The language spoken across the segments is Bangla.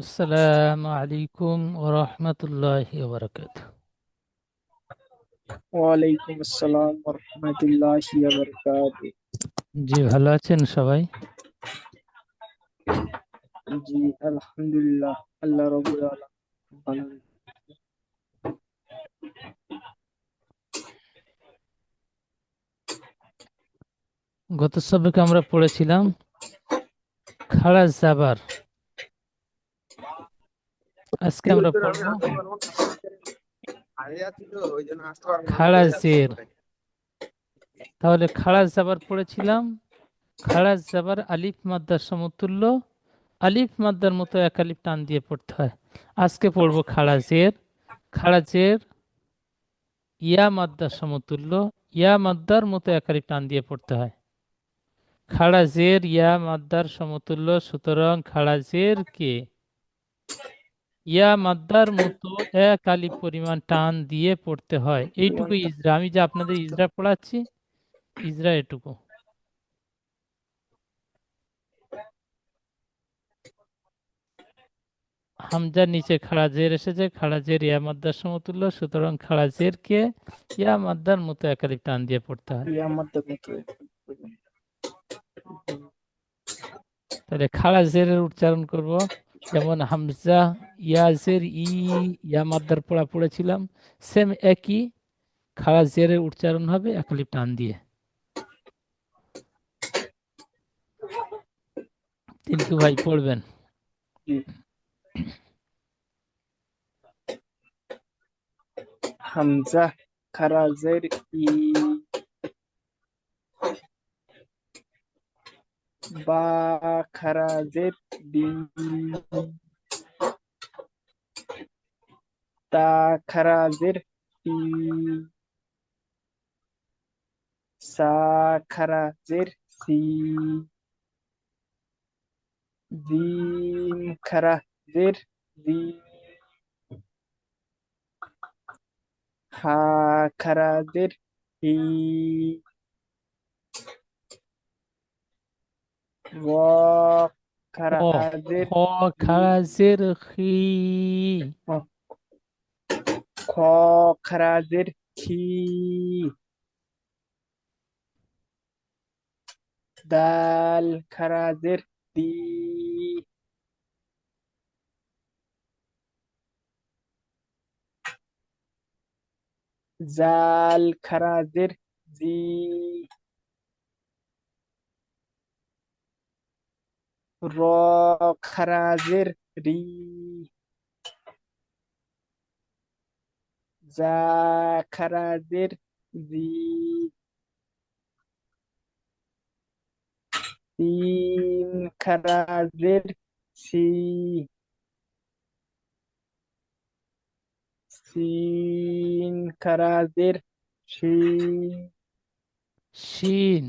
السلام عليكم ورحمة الله وبركاته. ওয়ালাইকুম আসসালাম ওয়া রাহমাতুল্লাহি ওয়া বারাকাতুহু। জি, ভালো আছেন সবাই? জি, আলহামদুলিল্লাহ, আল্লাহ রাব্বুল আলামিন ভালো। গত সবকে আমরা পড়েছিলাম খাড়া জাবার। আজকে আমরা পড়ব খাড়া জের। তাহলে খাড়া জাবার পড়েছিলাম। খাড়া জাবার আলিফ মাদ্দার সমতুল্য, আলিফ মাদ্দার মতো এক আলিফ টান দিয়ে পড়তে হয়। আজকে পড়ব খাড়া জের। খাড়া জের ইয়া মাদ্দার সমতুল্য, ইয়া মাদ্দার মতো এক আলিফ টান দিয়ে পড়তে হয়। খাড়া জের ইয়া মাদ্দার সমতুল্য, সুতরাং খাড়া জের কে ইয়া মাদ্দার মতো এক আলিফ পরিমাণ টান দিয়ে পড়তে হয়। এইটুকু ইজরা, আমি যে আপনাদের ইজরা পড়াচ্ছি, ইজরা এটুকু। হামজার নিচে খাড়া জের এসেছে, খাড়া জের ইয়া মাদ্দার সমতুল্য, সুতরাং খাড়া জের কে ইয়া মাদ্দার মতো এক আলিফ টান দিয়ে পড়তে হয়। কিয়ামতের মতো। তাহলে খাড়া জেরের উচ্চারণ করব, যেমন হামজা ইয়া জের ইয়া মাদ্দার পড়া পড়েছিলাম, সেম একই খাড়া জেরের উচ্চারণ হবে এক আলিফ টান দিয়ে। তিনকু ভাই পড়বেন। জি, হামজা খারাজের ই, বা খারাজের বি, তা খারাজের তি, সা খারাজের সি, জিম খারাজের জি, হা খারাজের হি, র খ, খ খারাজের রি, খাড়া জের খি, খ খারাজের খি, দাল খারাজের দি, জাল খারাজের জি, র খারাজের রি, জা খারাজের জি, সিন খারাজের সি, সিন খারাজের সি, শিন।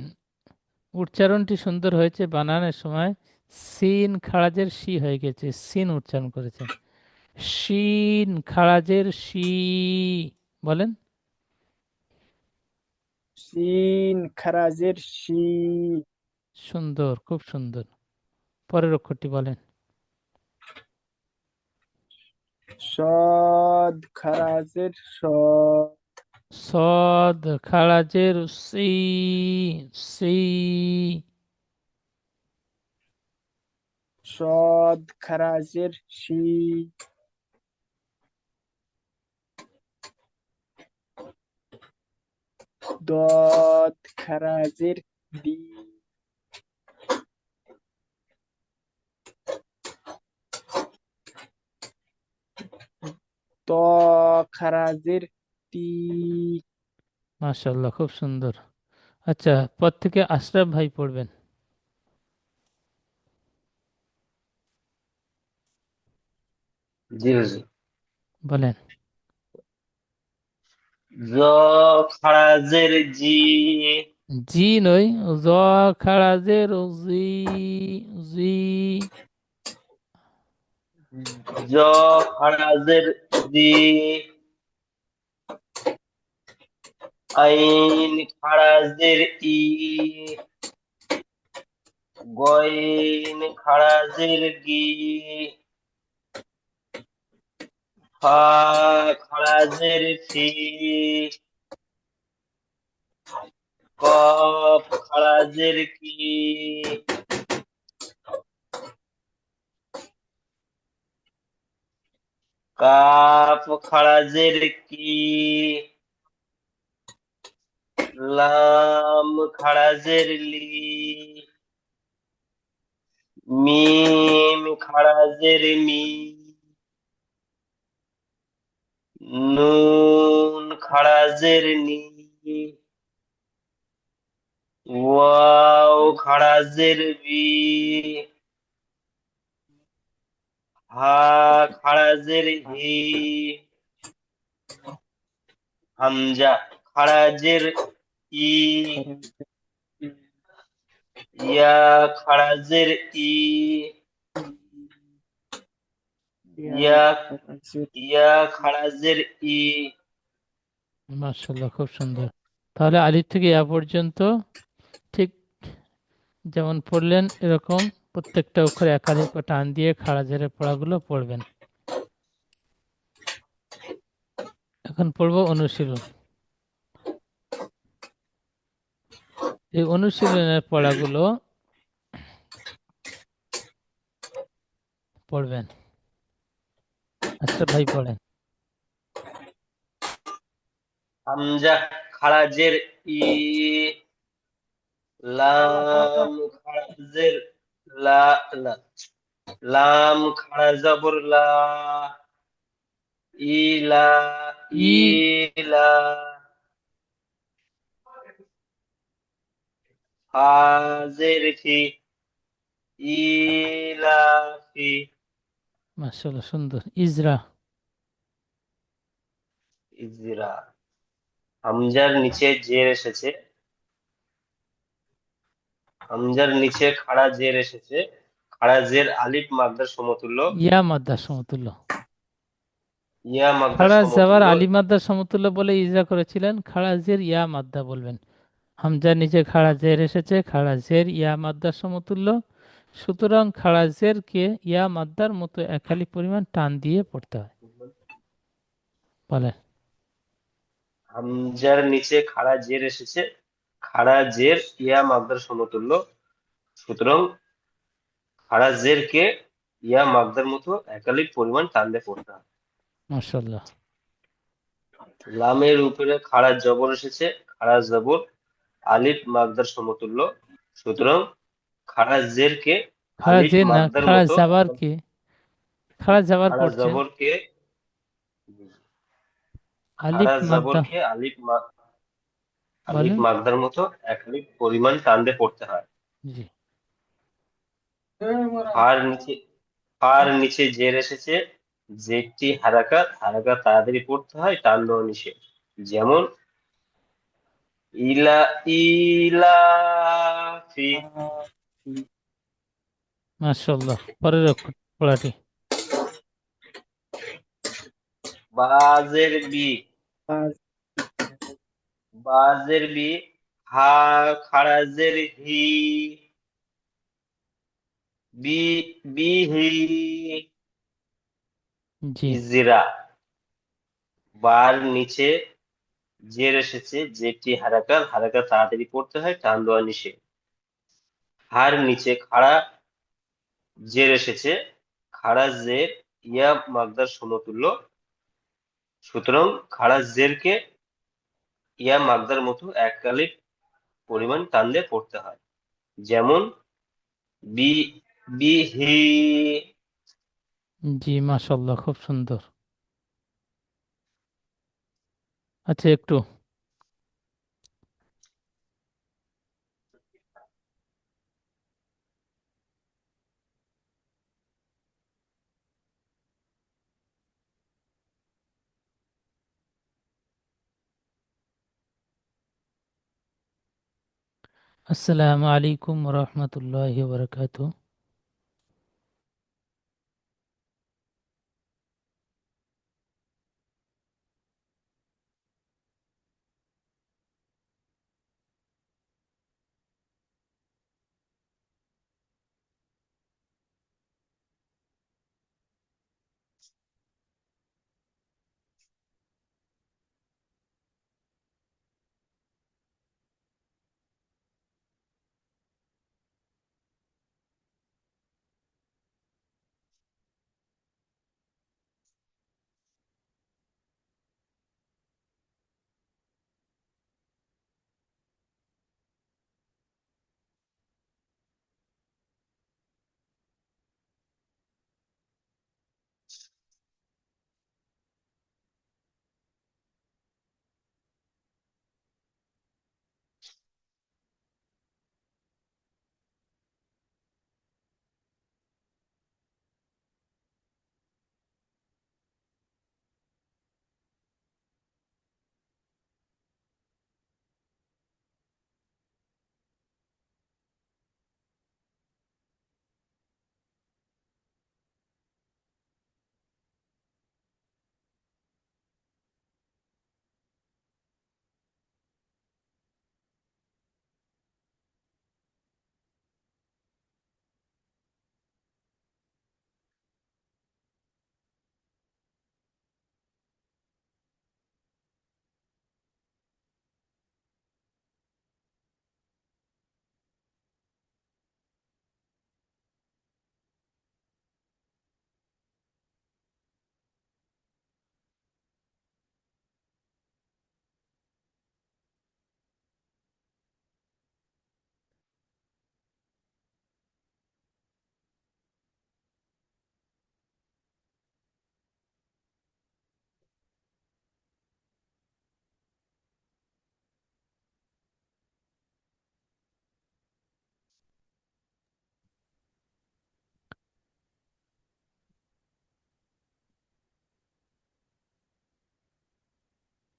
উচ্চারণটি সুন্দর হয়েছে, বানানোর সময় সিন খাড়াজের শি হয়ে গেছে, সিন উচ্চারণ করেছেন। শিন খাড়াজের শি, বলেন। সিন খারাজের সি, সুন্দর, খুব সুন্দর। পরের অক্ষরটি বলেন। সদ খারাজের স, সদ খাড়াজের সি, সি। সদ খারাজের সি, দদ খারাজের দি, ত খারাজের তি। মাশাআল্লাহ, খুব সুন্দর। আচ্ছা, পর থেকে আশরাফ ভাই পড়বেন। জি হুজুর। বলেন। জ খারাজের জি, জি নই, জ খাড়াজের জি, জি। জ খারাজের জি, আইন খারাজের ই, গইন খারাজের গি, ফা খারাজের ফি, কফ খারাজের কি, কাফ খারাজের কি, লাম খারাজের লি, মিম খারাজের মি, নুন খারাজের নি, ওয়াও খারাজের বি, হা খারাজের হি, হামজা খারাজের ই, ইয়া খারাজের ই, ইয়া ইয়া খারাজের ই। মাশাআল্লাহ, খুব সুন্দর। তাহলে আলিফ থেকে ইয়া পর্যন্ত ঠিক যেমন পড়লেন এরকম প্রত্যেকটা অক্ষরে একাধিক টান দিয়ে খাড়া জেরে পড়াগুলো পড়বেন। এখন পড়বো অনুশীলন। এই অনুশীলনের পড়াগুলো পড়বেন। আশরাফ ভাই পড়েন। হামজা খারাজের ই, লাম খারাজের লা, লা, লাম খারা জবর লা, ইলা, ই ইলা, হাজের ফি, ইলাফি। মাশাআল্লাহ, সুন্দর। ইজরা। ইজরা, হামজার নিচে জের এসেছে, হামজার নিচে খাড়া জের এসেছে, খাড়া জের আলিফ মাদ্দার সমতুল্য, ইয়া মাদ্দার সমতুল্য। ইয়া মাদ্দার খাড়া জাবার সমতুল্য। আলি মাদ্দার সমতুল্য বলে ইজরা করেছিলেন, খাড়া জের ইয়া মাদ্দা বলবেন। হামজার নিচে খাড়া জের এসেছে, খাড়া জের ইয়া মাদ্দার সমতুল্য, সুতরাং খাড়া জেরকে ইয়া মাদ্দার মতো একালি পরিমাণ টান দিয়ে পড়তে হয়। বলেন। হামজার নিচে খাড়া জের এসেছে, খাড়া জের ইয়া মাদ্দার সমতুল্য, সুতরাং খাড়া জেরকে ইয়া মাদ্দার মতো একালিক পরিমাণ টান দিয়ে পড়তে হয়। মাশাআল্লাহ। লামের উপরে খাড়া জবর এসেছে, খাড়া জবর আলিফ মাদ্দার সমতুল্য, সুতরাং খাড়া জেরকে খাড়া আলিফ জের না, মাদ্দার খাড়া মতো জাবার কি, খাড়া জাবার খাড়া পড়ছেন। জবরকে খাড়া আলিফ মাদ্দা জবরকে আলিফ বলেন। মাদ্দার মতো একালিক পরিমাণ টান দিয়ে পড়তে হয়। জি। ফার নিচে ফার নিচে জের এসেছে, জেরটি হারাকাত, হারাকাত তাড়াতাড়ি পড়তে হয়, টান দেওয়া নিষেধ। যেমন ইলা, ইলাফি। মাশাআল্লাহ, পরের পড়াটি। বাজের বি, বাজের বি, হা খারাজের হি, বি, বিহি, জি। ইজরা, বার নিচে জের এসেছে, জেরটি হারাকাত, হারাকাত তাড়াতাড়ি পড়তে হয়, টান দেওয়া নিষেধ। হার নিচে খাড়া জের এসেছে, খাড়া জের ইয়া মাগদার সমতুল্য, সুতরাং খাড়া জেরকে ইয়া মাগদার মতো এককালিক পরিমাণ টান দিয়ে পড়তে হয়। যেমন বি, বিহি। জি, মাশাআল্লাহ, খুব সুন্দর। আচ্ছা, একটু আসসালামু আলাইকুম ওয়া রাহমাতুল্লাহি ওয়া বারাকাতুহু।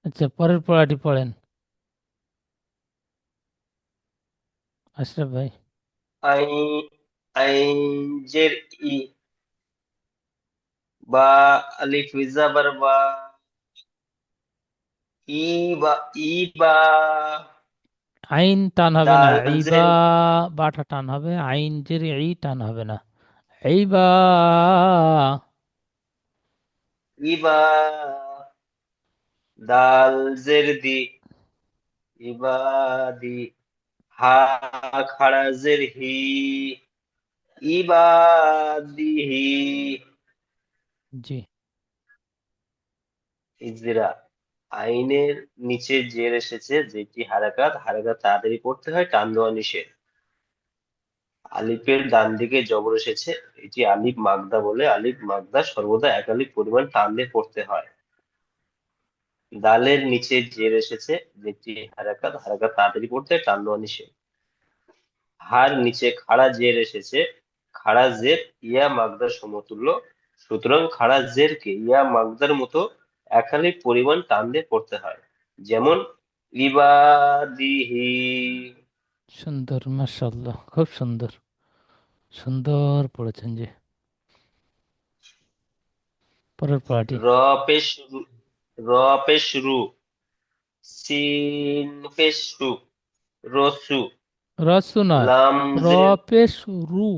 আচ্ছা, পরের পড়াটি পড়েন আশরাফ ভাই। আইন আইন জের ই, বা আলিফ জাবার বা, ই বা, ই বা, আইন টান হবে না, দাল ইবা, জের, বাটা টান হবে, আইন জের ই টান হবে না, ইবা। ই বা, দাল জের দি, ইবাদি, হা খাড়া জের হি, ইবাদিহি। জি। ইজরা, আইনের নিচে জের এসেছে, যেটি হারাকাত, হারাকাত তাড়াতাড়ি পড়তে হয়, টান দেওয়া নিষেধ। আলিফের ডান দিকে জবর এসেছে, এটি আলিফ মাগদা বলে, আলিফ মাগদা সর্বদা এক আলিফ পরিমাণ টান দিয়ে পড়তে হয়। দালের নিচে জের এসেছে, যেটি হারাকাত, হারাকাত তাড়াতাড়ি পড়তে হয়, টান দেওয়া নিষেধ। হার নিচে খাড়া জের এসেছে, খাড়া জের ইয়া মাগদার সমতুল্য, সুতরাং খাড়া জেরকে ইয়া মাগদার মতো এক আলিফ পরিমাণ টান দিয়ে পড়তে হয়। যেমন ইবাদিহি। সুন্দর, মাশাআল্লাহ, খুব সুন্দর, সুন্দর পড়েছেন জি। পরের পড়াটি। র পেশ রু, র পেশ রু, সিন পেশ সু, রসু, রসু নয়, লাম র জের পেশ রু।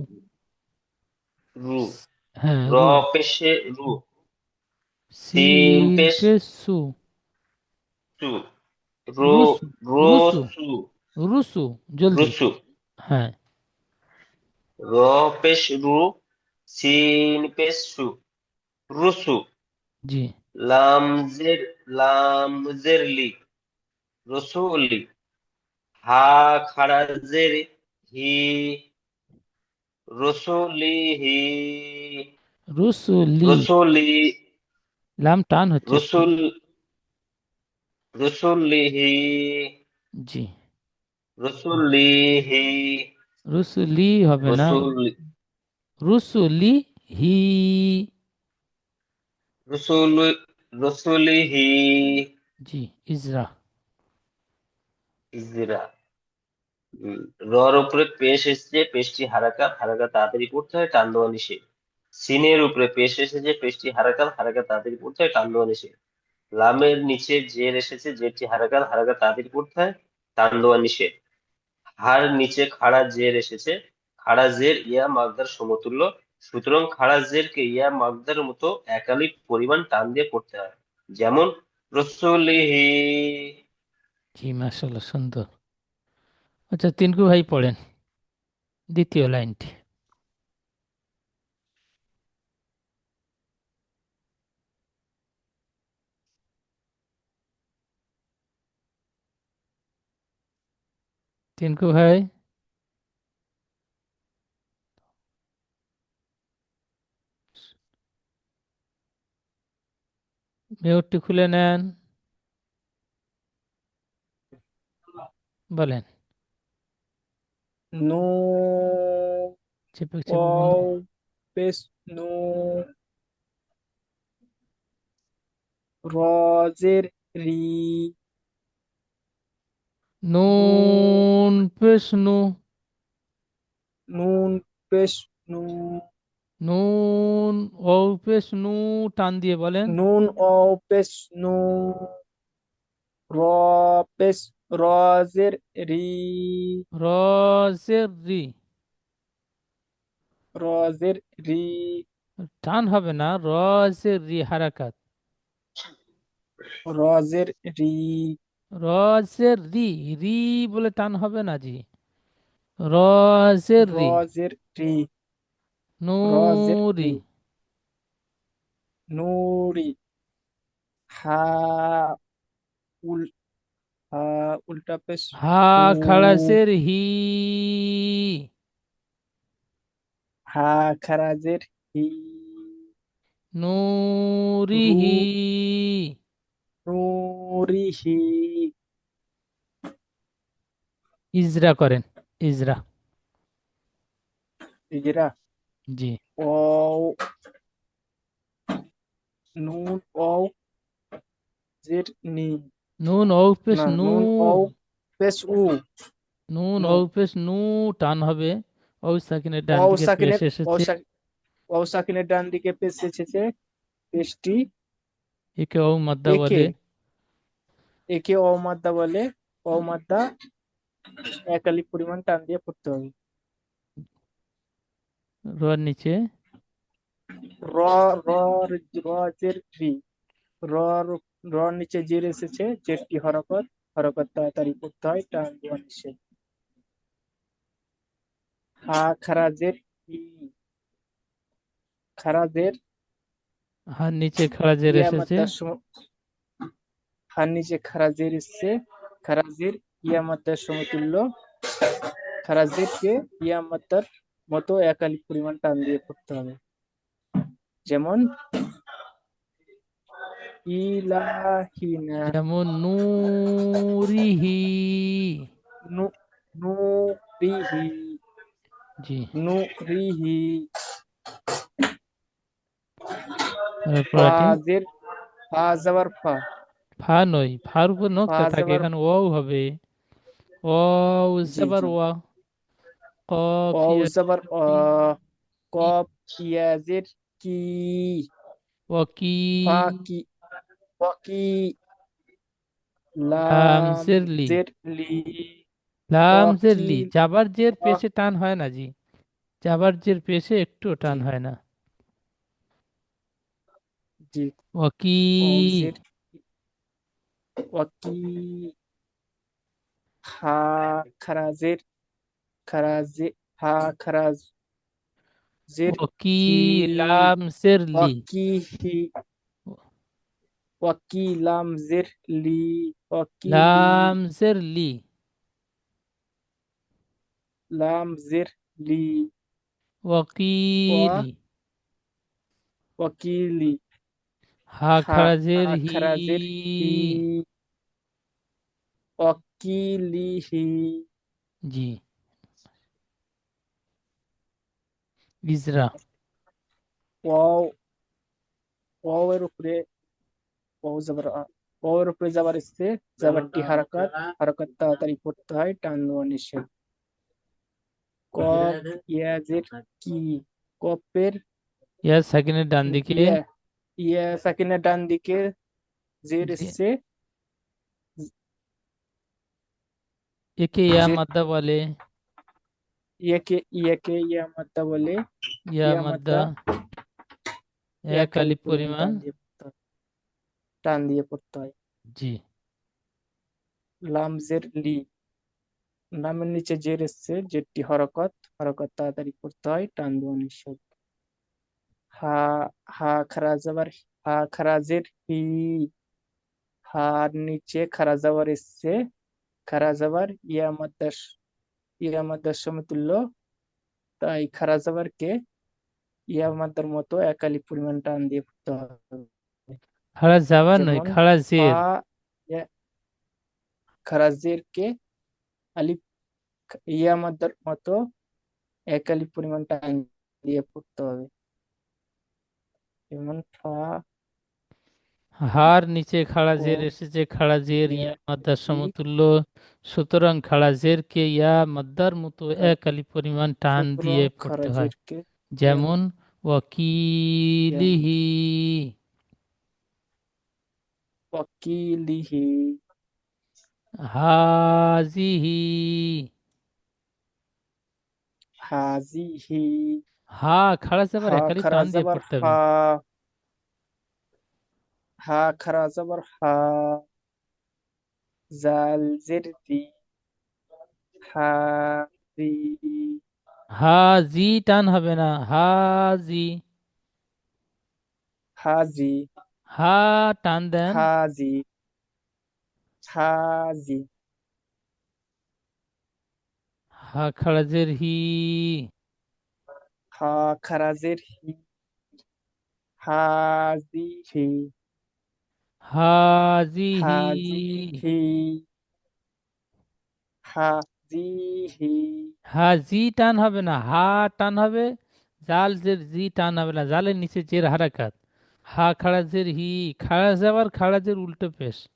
রু, হ্যাঁ, র রু। পেশে রু, সিন সিন পেশ পেশ সু, সু, রো, রুসু, রুসু, রসু, রুসু, জলদি। রুসু। হ্যাঁ। র পেশ রু, সিন পেশ সু, রুসু, জি। লাম জের, লাম জের লি, রসুলি, হা খাড়া জের হি, রসুলিহি, রুসুলি, রসুলি, লাম টান হচ্ছে একটু। রসুল, রসুলিহি, জি। রসুলিহি, রুসুলি হবে না, রসুল, রুসুলি হি। রসুল, রসুলিহি। জি। ইজরা। ইজরা, রর উপরে পেশ এসেছে, পেশটি হারাকাত, হারাকাত তাড়াতাড়ি পড়তে হয়, টান দেওয়া নিষেধ। সিনের উপরে পেশ এসেছে, পেশটি হারাকাত, হারাকাত তাড়াতাড়ি পড়তে হয়, টান দেওয়া নিষেধ। লামের নিচে জের এসেছে, জেরটি হারাকাত, হারাকাত তাড়াতাড়ি পড়তে হয়, টান দেওয়া নিষেধ। হার নিচে খাড়া জের এসেছে, খাড়া জের ইয়া মাগদার সমতুল্য, সুতরাং খাড়া জেরকে ইয়া মাগদার মতো একালিক পরিমাণ টান দিয়ে পড়তে হয়। যেমন রসুলিহি। জি, মাশাআল্লাহ, সুন্দর। আচ্ছা, তিনকু ভাই পড়েন দ্বিতীয় লাইনটি। তিনকু ভাই, মিউটটি খুলে নেন, বলেন। নো, চেপে চেপে বন্ধ। ওয়াও পেশ নো, রজের রি, নু, নুন পেশ নু, নুন পেশ নু, নুন ও পেশ নু, টান দিয়ে বলেন। নুন ও পেশ নু, র পেশ রজের রি, রজের রি, রজের রি, টান হবে না, রজের রি হারাকাত। রজের রি, রজের রি, রি বলে টান হবে না জি। রজের রি, রজের রি, রজের নুরি, রি, নুরি, হা উল, হা উল্টা পেশ হা হু, খাড়াসের হি, হা খারাজের হি, রু, নুরিহি। নুরিহি। ইজরা করেন, ইজরা। ইজরা, জি। ও নুন ও জের নি, নুন ও পেশ না, নু। নুন ও পেশ উ। নুন নু। ও পেশ নু টান হবে। ও সাকিনের ডান ওয়াও দিকে পেশ সাকিনের এসেছে। ওয়াও সাকিনের ডান দিকে পেশ এসেছে। পেশটি একে ও মাদ্দা একে বলে। একে অমাদ্দা বলে। অমাদ্দা এক আলিফ পরিমাণ টান দিয়ে পড়তে হবে। রোয়ার নিচে র র র জের রি। র র নিচে জের এসেছে, জেরটি হরকত। হরকত তাড়াতাড়ি পড়তে হয়, টান দেওয়া নিষেধ। হা খারাজের ই। খারাজের হার নিচে খাড়া জের ইয়া এসেছে। মাদ্দার হার নিচে খারাজের এসছে। খারাজের ইয়া মাদ্দার সমতুল্য। খারাজেরকে ইয়া মাদ্দার মতো এক আলিফ পরিমাণ টান দিয়ে পড়তে হবে। যেমন ইলাহিনা। যেমন নূরিহি। নু নুরিহি। জি। নুরিহি। পড়াটি ফাজের ফা যাবার ফা। ফা নয়, ফার উপর ফা নোক্তা থাকে, যাবার এখানে ওয়াও হবে। ওয়াও জি জবর জি। ওয়া। কফ অ ইয়া যাবার অ। ই, কপ ইয়াজের কি। ওয়াকি। ফা কি। ফকি। লাম লাম জের লি। জের লি। লাম জের লি, ওয়াকিল। জাবার জের পেশে টান হয় না জি। জাবার জের পেশে একটু জি টান হয় না। জি। ওয়াকি। ওয়াউজের ওয়াকি। হা খারাজের খারাজে হা খারাজের ওয়াকি। হি। লাম জের লি। ওয়াকি হি। ওয়াকি লাম জের লি। ওয়াকিলি। লাম জের লি। লাম জের লি। ওয়া ওয়াকিলি। ওয়াকিলি। হা হা খাড়া জের হি। খারাজের হি। ওয়াকিলিহি। জি। ইজরা। ওয়াও ওয়াও এর উপরে ওয়াও যাবার ওয়াও এর উপরে যাবার ইচ্ছে। যাবারটি হারাকাত। হারাকাত তাড়াতাড়ি পড়তে হয়, টান দেওয়া নিষেধ। কফ ইয়াজের কি। কফের ইয়া সাকিনের ডান দিকে। ইয়া। ইয়া সাকিনের ডান দিকে জের জি। এসছে। একে ইয়া জের মাদ্দা বলে। ইয়াকে ইয়া মাদ্দা বলে। ইয়া ইয়া মাদ্দা মাদ্দা এক এক আলিফ আলিফ পরিমাণ পরিমাণ। টান দিয়ে পড়তে হয়। টান দিয়ে পড়তে হয়। জি। লাম জের লি। নামের নিচে জের এসছে, জেরটি হরকত। হরকত তাড়াতাড়ি পড়তে হয়, টান দেওয়া নিষেধ। হা হা খারা যাবার হা খারাজের হি। হার নিচে খারা যাবার এসছে। খারা যাবার ইয়া মাদ্দার সমতুল্য। তাই খারা যাবার কে ইয়া মাদ্দার মতো এক আলিফ পরিমাণ টান দিয়ে পড়তে হবে। খাড়া যাবার নয়, যেমন খাড়া ফা জের। ইয়া- খারা জের কে আলিফ ইয়া মাদ্দার মতো এক আলিফ পরিমাণ টান দিয়ে পড়তে হবে। যেমন ফা হার নিচে খাড়া ও জের এসেছে, খাড়া জের ইয়া ইয়া মাদ্দার ই। সমতুল্য। সুতরাং খাড়া জের কে ইয়া মাদ্দার মতো এক আলিফ পরিমাণ টান সুতরাং দিয়ে পড়তে হয়। খারাজেরকে ইয়া যেমন ইয়া ওয়াকিলিহি। ওয়াকিলিহি। হাজিহি। হাজিহি। হা খাড়া যাবার হা এক আলিফ খারা টান দিয়ে যাবার পড়তে হবে। হা। হা খারা যাবার হা। জাল জের দি। হাজি। হাজি টান হবে না, হাজি। হাজি। হা টান দেন। হাজি। হাজি। হা খাড়াজের হি। হা খারাজের হি। হাজিহি। হাজিহি। হাজিহি। হাজিহি। হাজি টান হবে না, হা টান হবে। জাল জের জি টান হবে না, জালের নিচে জের হারাকাত। হা খাড়াজের হি। খাড়া যাবার খাড়াজের উল্টো পেশ।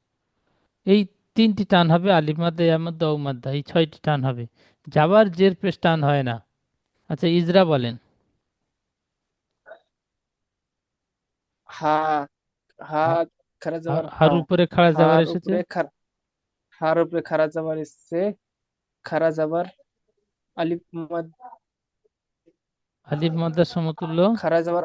এই তিনটি টান হবে, আলিফ মাদ্দা, ইয়া মাদ্দা, ওয়াও মাদ্দা, এই 6টি টান হবে। জাবার জের পেশ টান হয় না। আচ্ছা, ইজরা বলেন। হা, হা হা- খারা যাবার হার উপরে খাড়া জাবার হার এসেছে। উপরে হার উপরে খারা যাবার এসছে, খারা যাবার আলিফ মাদ, আলিফ মাদ্দার সমতুল্য। খারা যাবার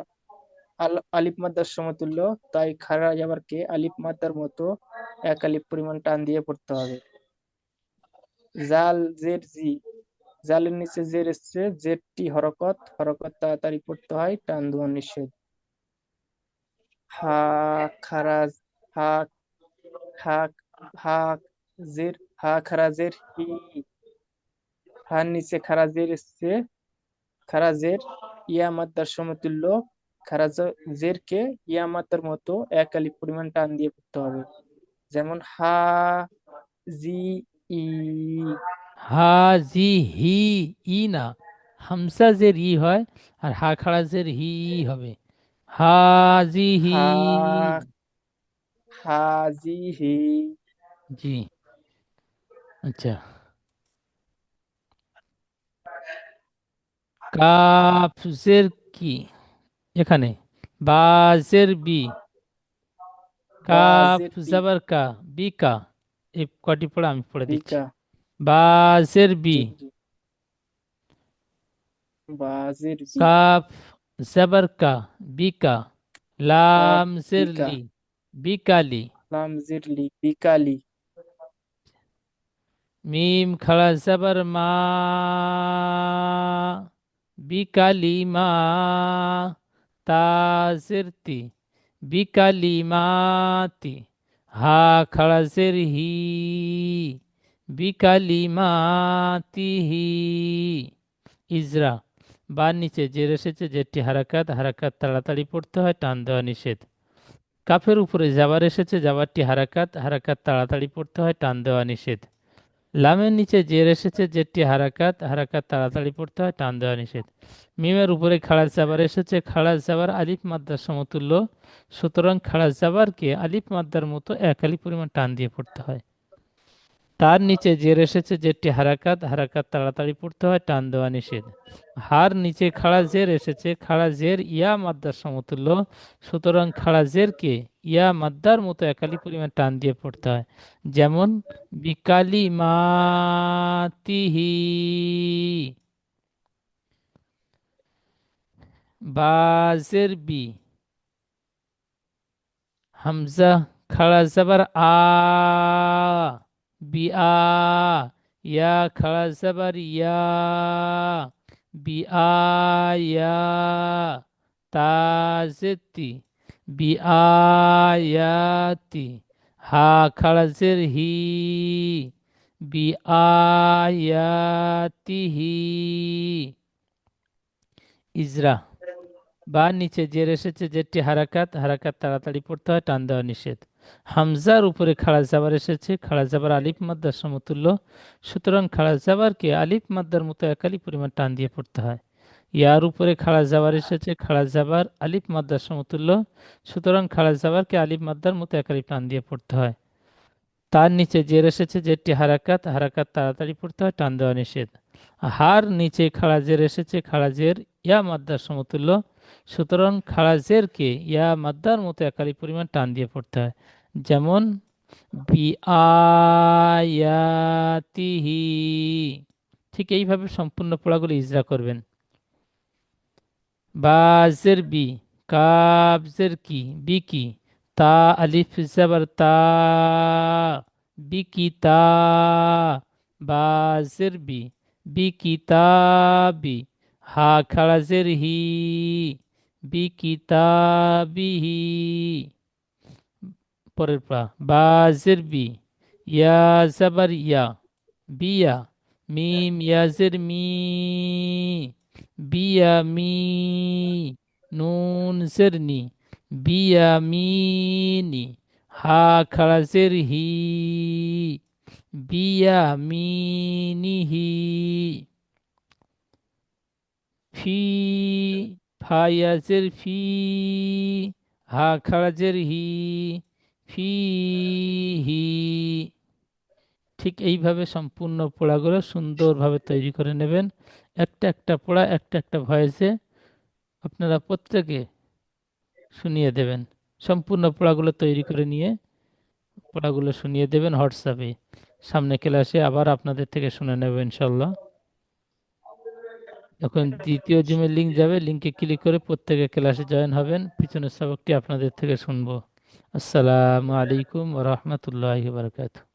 আলিফ মাদ্দার সমতুল্য, তাই খারা যাবারকে আলিফ মাদ্দার মতো এক আলিফ পরিমাণ টান দিয়ে পড়তে হবে। জাল জের জি, জালের নিচে জের এসছে, জেরটি হরকত, হরকত তাড়াতাড়ি পড়তে হয়, টান দেওয়া নিষেধ। হা খারাজ, হা হা হা জের, হা খারাজের হি, হার নিচে খারাজের এসছে, খারাজের ইয়া মাদ্দার সমতুল্য, খারাজ জেরকে ইয়া মাদ্দার মতো এক আলিফ পরিমাণ টান দিয়ে পড়তে হবে। যেমন হা জি ই, হা জি হি, ই না, হামসা জের ই হয়, আর হা খাড়া জের হি হবে। হা জি হি। হা হা জি হি। জি। আচ্ছা, কাফ জের কি এখানে, বা জের বি, বা কাফ জের বি, জবর কা, বি কা, এই কটি পড়ে আমি পড়ে দিচ্ছি। বিকা, বা জের বি, জি জি, বা জের বি, কাফ জবর কা, বি কা, কাফ লাম জের বিকা, লি, বিকালি। লাম জের লি, বিকালি, মিম খাড়া জবর মা, বিকালি মা, তা জের তি, বিকালিমাতি। হা খাড়া জের হি, বিকালিমাতিহি। ইজরা, বার নিচে জের এসেছে, জেরটি হারাকাত, হারাকাত তাড়াতাড়ি পড়তে হয়, টান দেওয়া নিষেধ। কাফের উপরে জাবার এসেছে, জাবারটি হারাকাত, হারাকাত তাড়াতাড়ি পড়তে হয়, টান দেওয়া নিষেধ। লামের নিচে জের এসেছে, জেরটি হারাকাত, হারাকাত তাড়াতাড়ি পড়তে হয়, টান দেওয়া নিষেধ। মিমের উপরে খাড়া জাবার এসেছে, খাড়া জাবার আলিফ মাদ্দার সমতুল্য, সুতরাং খাড়া জাবারকে আলিফ মাদ্দার মতো এক আলিফ পরিমাণ টান দিয়ে পড়তে হয়। তার নিচে জের এসেছে, জেরটি হারাকাত, হারাকাত তাড়াতাড়ি পড়তে হয়, টান দেওয়া নিষেধ। হার নিচে খাড়া জের এসেছে, খাড়া জের ইয়া মাদ্দার সমতুল্য, সুতরাং খাড়া জেরকে ইয়া মাদ্দার মতো একালি পরিমাণ টান দিয়ে পড়তে হয়। যেমন বিকালি মাতিহি। বাজের বি, হামজা খাড়া জবর আ, বিআ, ইয়া খাড়া জবর ইয়া, বিআয়া, তাজেতি, বিআয়াতি। হা খাড়া জের হি, বিআয়াতিহি। ইজরা, বা নিচে জের এসেছে, জেরটি হারাকাত, হারাকাত তাড়াতাড়ি পড়তে হয়, টান দেওয়া নিষেধ। হামজার উপরে খাড়া জাবার এসেছে, খাড়া জাবার আলিফ মাদ্দার সমতুল্য, সুতরাং খাড়া জাবারকে আলিফ মাদ্দার মতো একালি পরিমাণ টান দিয়ে পড়তে হয়। ইয়ার উপরে খাড়া জাবার এসেছে, খাড়া জাবার আলিফ মাদ্দার সমতুল্য, সুতরাং খাড়া জাবারকে আলিফ মাদ্দার মতো একালি টান দিয়ে পড়তে হয়। তার নিচে জের এসেছে, জেরটি হারাকাত, হারাকাত তাড়াতাড়ি পড়তে হয়, টান দেওয়া নিষেধ। হার নিচে খাড়া জের এসেছে, খাড়া জের ইয়া মাদ্দার সমতুল্য, সুতরাং খাড়া জেরকে ইয়া মাদ্দার মতো একালি পরিমাণ টান দিয়ে পড়তে হয়। যেমন বিআয়াতিহি। ঠিক এইভাবে সম্পূর্ণ পড়াগুলো ইজরা করবেন। বা জের বি, কাব জের কি, বি কি, তা আলিফ জবর তা, বি কি তা, বা জের বি, বি কি তাবি। হা খাড়া জের হি, বি কি তাবিহি। পরের পা, বা জের বি, ইয়া জবর ইয়া, বিয়া, মিম ইয়া জের মি, বিয়ামি, নুন জেরনি, বিয়ামিনি। হা খাড়া জের হি, বিয়ামিনিহি। ফি, ফা ইয়া জের ফি, হা খাড়া জের হি, ফিহি। ঠিক এইভাবে সম্পূর্ণ পড়াগুলো সুন্দরভাবে তৈরি করে নেবেন। একটা একটা পড়া একটা একটা ভয়েসে আপনারা প্রত্যেকে শুনিয়ে দেবেন। সম্পূর্ণ পড়াগুলো তৈরি করে নিয়ে পড়াগুলো শুনিয়ে দেবেন হোয়াটসঅ্যাপে। সামনে ক্লাসে আবার আপনাদের থেকে শুনে নেব ইনশাল্লাহ। এখন দ্বিতীয় জুমের লিঙ্ক যাবে, লিঙ্কে ক্লিক করে প্রত্যেকে ক্লাসে জয়েন হবেন, পিছনের সবকটি আপনাদের থেকে শুনবো। আসসালামু আলাইকুম ওয়া রাহমাতুল্লাহি ওয়া বারাকাতুহু।